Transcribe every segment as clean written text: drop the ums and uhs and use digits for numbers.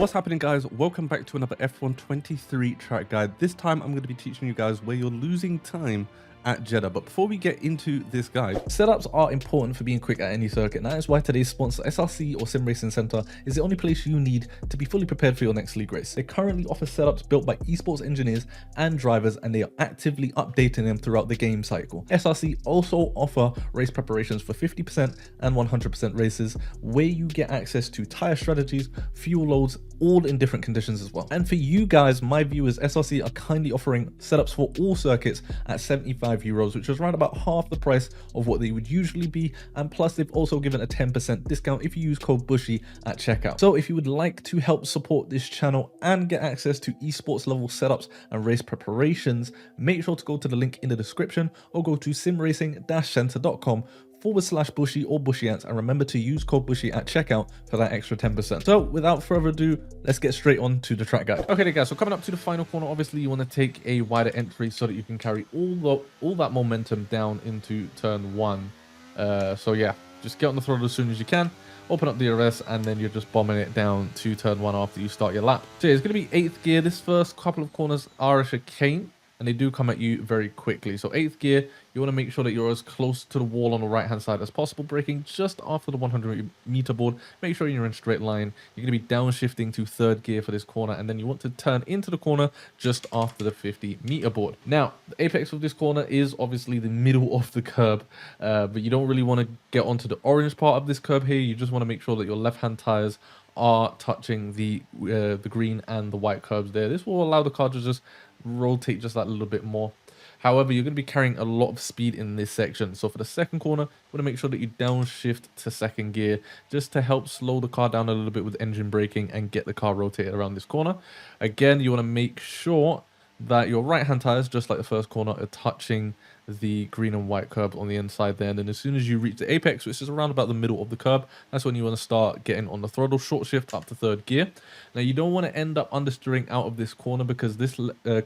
What's happening, guys? Welcome back to another F1 23 track guide. This time I'm going to be teaching you guys where you're losing time at Jeddah. But before we get into this guide, setups are important for being quick at any circuit. And that is why today's sponsor, SRC or Sim Racing Center, is the only place you need to be fully prepared for your next league race. They currently offer setups built by esports engineers and drivers, and they are actively updating them throughout the game cycle. SRC also offer race preparations for 50% and 100% races, where you get access to tire strategies, fuel loads, all in different conditions as well. And for you guys, my viewers, SRC are kindly offering setups for all circuits at 75 euros, which is around about half the price of what they would usually be. And plus, they've also given a 10% discount if you use code BUSHI at checkout. So if you would like to help support this channel and get access to esports level setups and race preparations, make sure to go to the link in the description or go to simracing-center.com/Bushi or BushiAntz, and remember to use code BUSHI at checkout for that extra 10%. So without further ado, let's get straight on to the track guide. Okay then, guys, so coming up to the final corner, obviously you want to take a wider entry so that you can carry all that momentum down into turn one. So yeah, just get on the throttle as soon as you can, open up the DRS, and then you're just bombing it down to turn one after you start your lap. So yeah, it's going to be 8th gear. This first couple of corners are a chicane, and they do come at you very quickly. So 8th gear, you want to make sure that you're as close to the wall on the right hand side as possible, braking just after the 100-meter board. Make sure you're in a straight line. You're going to be downshifting to 3rd gear for this corner, and then you want to turn into the corner just after the 50-meter board. Now, the apex of this corner is obviously the middle of the curb, but you don't really want to get onto the orange part of this curb here. You just want to make sure that your left-hand tires are touching the green and the white curbs there. This will allow the car to just rotate just that little bit more. However, you're going to be carrying a lot of speed in this section. So for the second corner, you want to make sure that you downshift to 2nd gear just to help slow the car down a little bit with engine braking and get the car rotated around this corner. Again, you want to make sure that your right hand tires, just like the first corner, are touching the green and white curb on the inside there. And then as soon as you reach the apex, which is around about the middle of the curb, that's when you want to start getting on the throttle, short shift up to 3rd gear. Now you don't want to end up understeering out of this corner, because this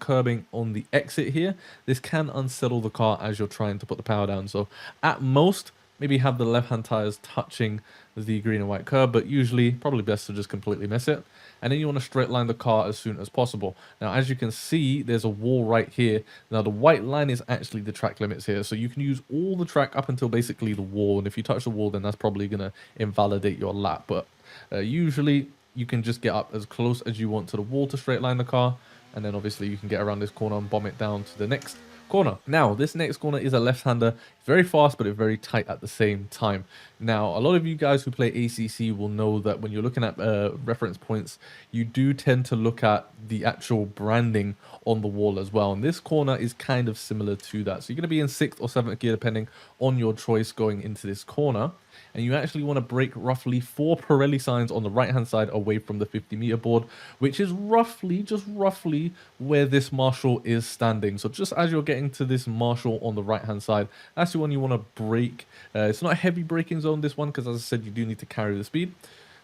curbing on the exit here, this can unsettle the car as you're trying to put the power down. So at most, maybe have the left hand tires touching the green and white curb, but usually probably best to just completely miss it. And then you want to straight line the car as soon as possible. Now, as you can see, there's a wall right here. Now, the white line is actually the track limits here. So you can use all the track up until basically the wall. And if you touch the wall, then that's probably going to invalidate your lap. But usually you can just get up as close as you want to the wall to straight line the car. And then obviously you can get around this corner and bomb it down to the next corner. Now, this next corner is a left-hander. It's very fast, but it's very tight at the same time. Now, a lot of you guys who play ACC will know that when you're looking at reference points, you do tend to look at the actual branding on the wall as well. And this corner is kind of similar to that. So you're going to be in 6th or 7th gear, depending on your choice going into this corner. And you actually want to break roughly 4 Pirelli signs on the right-hand side away from the 50-meter board, which is roughly, just roughly, where this marshal is standing. So just as you're getting to this marshal on the right-hand side, that's the one you want to break. It's not a heavy braking zone, this one, because as I said, you do need to carry the speed.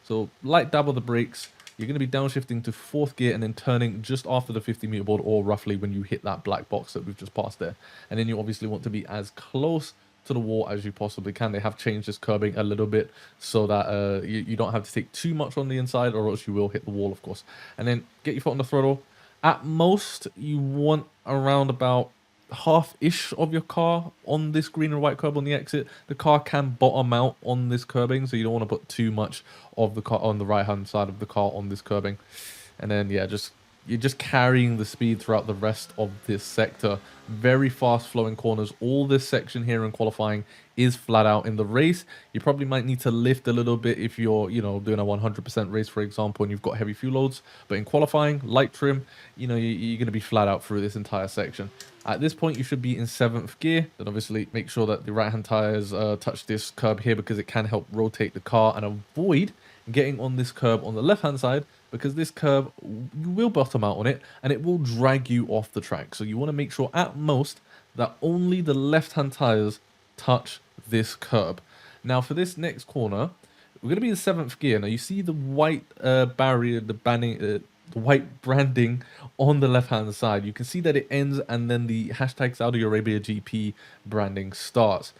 So light dab of the brakes. You're going to be downshifting to 4th gear and then turning just after the 50-meter board, or roughly when you hit that black box that we've just passed there. And then you obviously want to be as close to the wall as you possibly can. They have changed this curbing a little bit so that you don't have to take too much on the inside, or else you will hit the wall, of course. And then get your foot on the throttle. At most, you want around about half-ish of your car on this green and white curb on the exit. The car can bottom out on this curbing, so you don't want to put too much of the car on the right-hand side of the car on this curbing. And then, yeah, you're just carrying the speed throughout the rest of this sector. Very fast flowing corners. All this section here in qualifying is flat out. In the race, you probably might need to lift a little bit if you're, doing a 100% race, for example, and you've got heavy fuel loads. But in qualifying, light trim, you're going to be flat out through this entire section. At this point, you should be in 7th gear. Then obviously make sure that the right-hand tires touch this curb here, because it can help rotate the car, and avoid getting on this curb on the left-hand side, because this curb, you will bottom out on it and it will drag you off the track. So you want to make sure at most that only the left-hand tires touch this curb. Now for this next corner, we're going to be in 7th gear. Now you see the white barrier, the white branding on the left-hand side. You can see that it ends, and then the hashtag Saudi Arabia GP branding starts.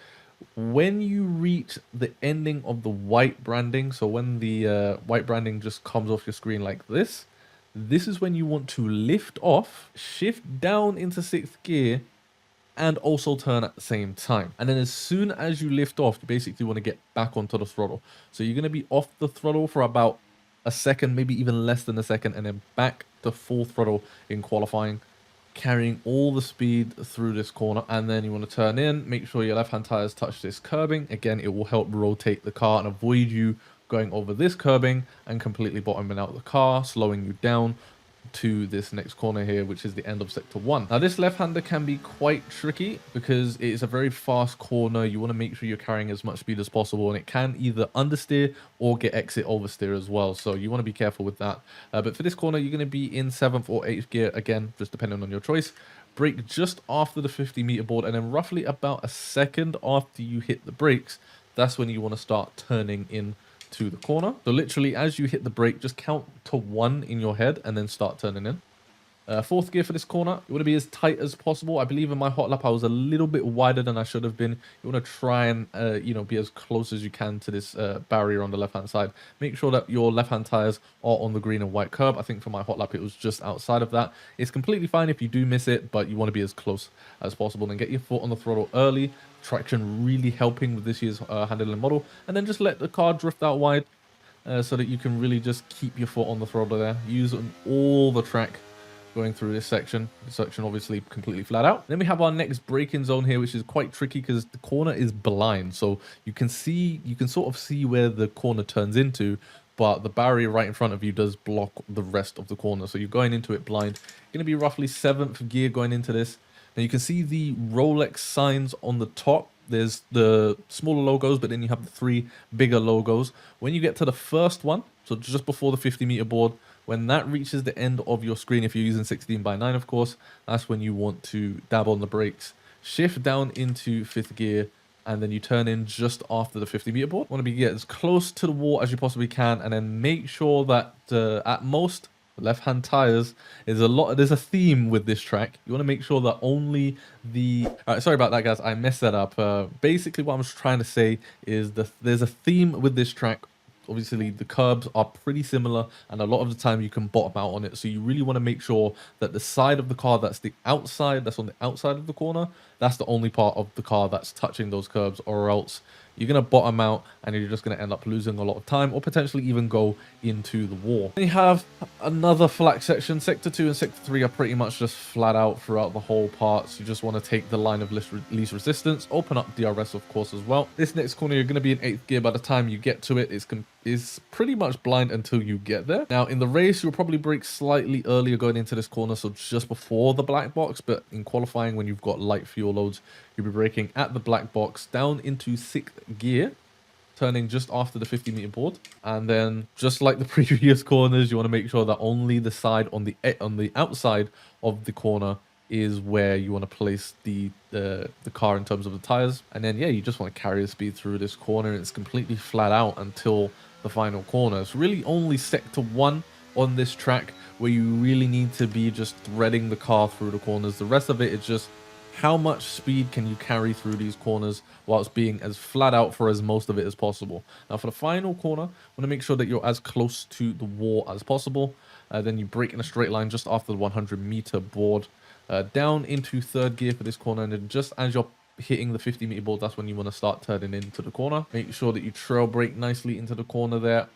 When you reach the ending of the white branding, so when the white branding just comes off your screen like this is when you want to lift off, shift down into 6th gear, and also turn at the same time. And then as soon as you lift off, you basically want to get back onto the throttle. So you're going to be off the throttle for about a second, maybe even less than a second, and then back to full throttle in qualifying, carrying all the speed through this corner. And then you want to turn in, make sure your left hand tires touch this curbing. Again, it will help rotate the car and avoid you going over this curbing and completely bottoming out the car, slowing you down to this next corner here, which is the end of sector 1. Now this left-hander can be quite tricky because it is a very fast corner. You want to make sure you're carrying as much speed as possible, and it can either understeer or get exit oversteer as well, so you want to be careful with that. But for this corner, you're going to be in 7th or 8th gear, again just depending on your choice. Brake just after the 50-meter board, and then roughly about a second after you hit the brakes, that's when you want to start turning in to the corner. So literally as you hit the brake, just count to 1 in your head and then start turning in. 4th gear for this corner, you want to be as tight as possible. I believe in my hot lap I was a little bit wider than I should have been. You want to try and be as close as you can to this barrier on the left hand side. Make sure that your left hand tires are on the green and white curb. I think for my hot lap it was just outside of that. It's completely fine if you do miss it, but you want to be as close as possible and get your foot on the throttle early. Traction really helping with this year's handling model, and then just let the car drift out wide so that you can really just keep your foot on the throttle there. Use all the track going through this section. This section obviously completely flat out. Then we have our next braking zone here, which is quite tricky because the corner is blind, so you can sort of see where the corner turns into, but the barrier right in front of you does block the rest of the corner, so you're going into it blind. You're going to be roughly 7th gear going into this. Now you can see the Rolex signs on the top. There's the smaller logos, but then you have the 3 bigger logos. When you get to the first one, so just before the 50-meter board, when that reaches the end of your screen, if you're using 16:9, of course, that's when you want to dab on the brakes, shift down into 5th gear, and then you turn in just after the 50-meter board. Want to get as close to the wall as you possibly can, and then make sure that at most left-hand tires is there's a theme with this track. You want to make sure that only the sorry about that guys, I messed that up. Basically what I'm trying to say is there's a theme with this track. Obviously the curbs are pretty similar, and a lot of the time you can bottom out on it, so you really want to make sure that the side of the car that's on the outside of the corner, that's the only part of the car that's touching those curbs, or else you're going to bottom out and you're just going to end up losing a lot of time, or potentially even go into the wall. Then you have another flat section. Sector 2 and Sector 3 are pretty much just flat out throughout the whole part, so you just want to take the line of least resistance, open up DRS of course as well. This next corner, you're going to be in 8th gear by the time you get to it. It's pretty much blind until you get there. Now in the race, you'll probably brake slightly earlier going into this corner, so just before the black box, but in qualifying when you've got light fuel loads, you'll be braking at the black box down into 6th gear, turning just after the 50-meter board. And then just like the previous corners, you want to make sure that only the side on the outside of the corner is where you want to place the car in terms of the tires. And then yeah, you just want to carry the speed through this corner. It's completely flat out until the final corner. It's really only sector 1 on this track where you really need to be just threading the car through the corners. The rest of it is just how much speed can you carry through these corners whilst being as flat out for as most of it as possible. Now for the final corner, want to make sure that you're as close to the wall as possible. Then you brake in a straight line just after the 100-meter board, down into 3rd gear for this corner, and then just as you're hitting the 50-meter board, that's when you want to start turning into the corner. Make sure that you trail brake nicely into the corner there.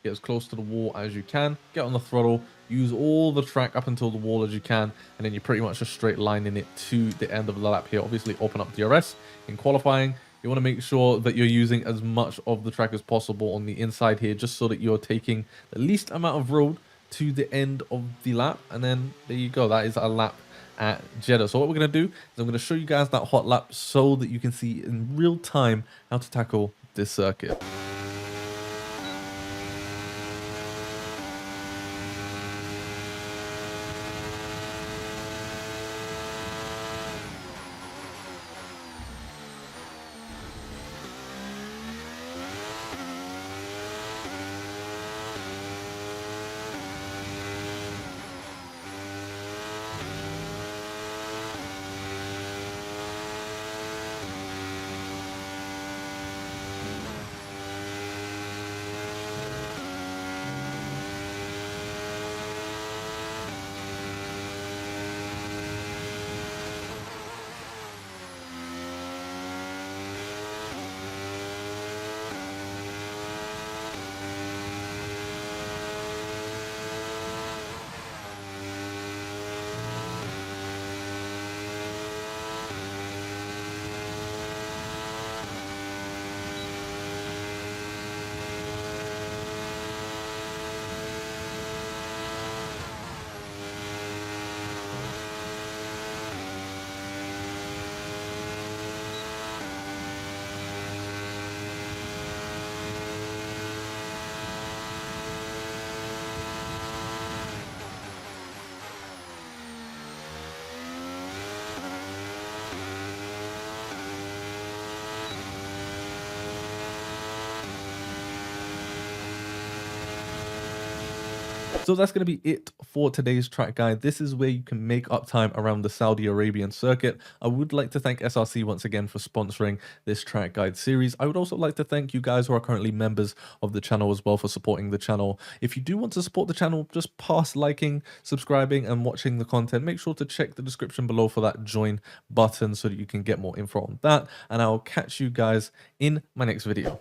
Get as close to the wall as you can. Get on the throttle. Use all the track up until the wall as you can. And then you're pretty much just straight lining it to the end of the lap here. Obviously, open up DRS. In qualifying, you want to make sure that you're using as much of the track as possible on the inside here, just so that you're taking the least amount of road to the end of the lap. And then there you go. That is a lap at Jeddah. So what we're going to do is I'm going to show you guys that hot lap so that you can see in real time how to tackle this circuit. So that's going to be it for today's track guide. This is where you can make uptime around the Saudi Arabian circuit. I would like to thank SRC once again for sponsoring this track guide series. I would also like to thank you guys who are currently members of the channel as well for supporting the channel. If you do want to support the channel, just past liking, subscribing and watching the content, make sure to check the description below for that join button so that you can get more info on that. And I'll catch you guys in my next video.